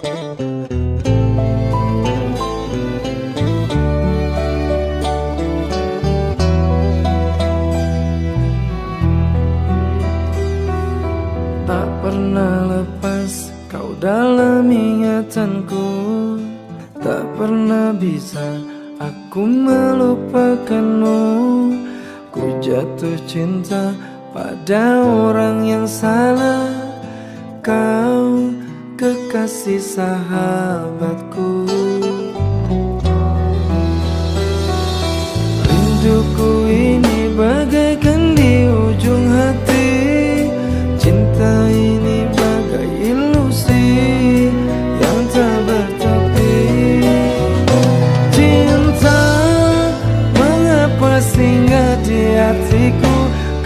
Tak pernah lepas kau dalam ingatanku, tak pernah bisa aku melupakanmu. Ku jatuh cinta pada orang yang salah, kau kekasih sahabatku. Rinduku ini bagaikan di ujung hati, cinta ini bagai ilusi yang tak bertepi. Cinta, mengapa singgah di hatiku?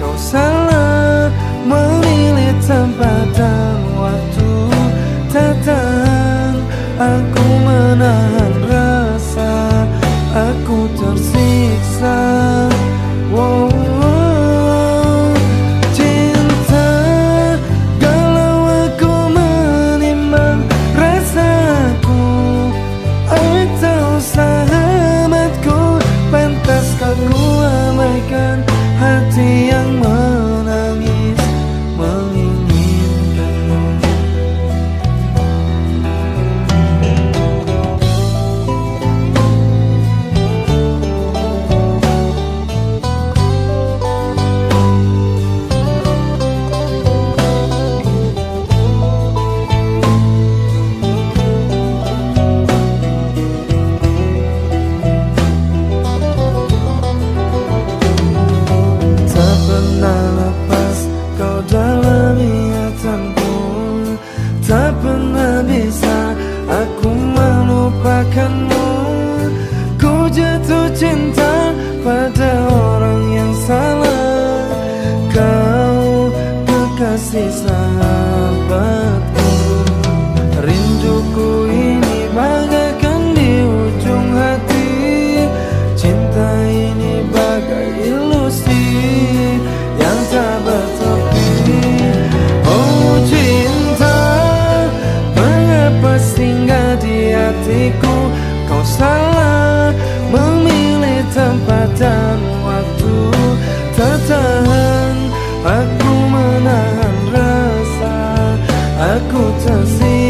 Kau salah memilih tempat dan waktu. Tak tahan aku menahan rasa, aku tersiksa. Wow. Ku abaikan hati yang menangis menginginkanmu. Tak pernah bisa aku melupakanmu. Ku jatuh cinta pada orang yang salah, kau kekasih sahabatku. Rinduku ini bagaikan di ujung hati, cinta ini bagai ilusi yang tak bertepi. Oh cinta, mengapa singgah di hatiku? Kau salah memilih tempat dan waktu. Tak tahan aku menahan rasa, aku tersiksa.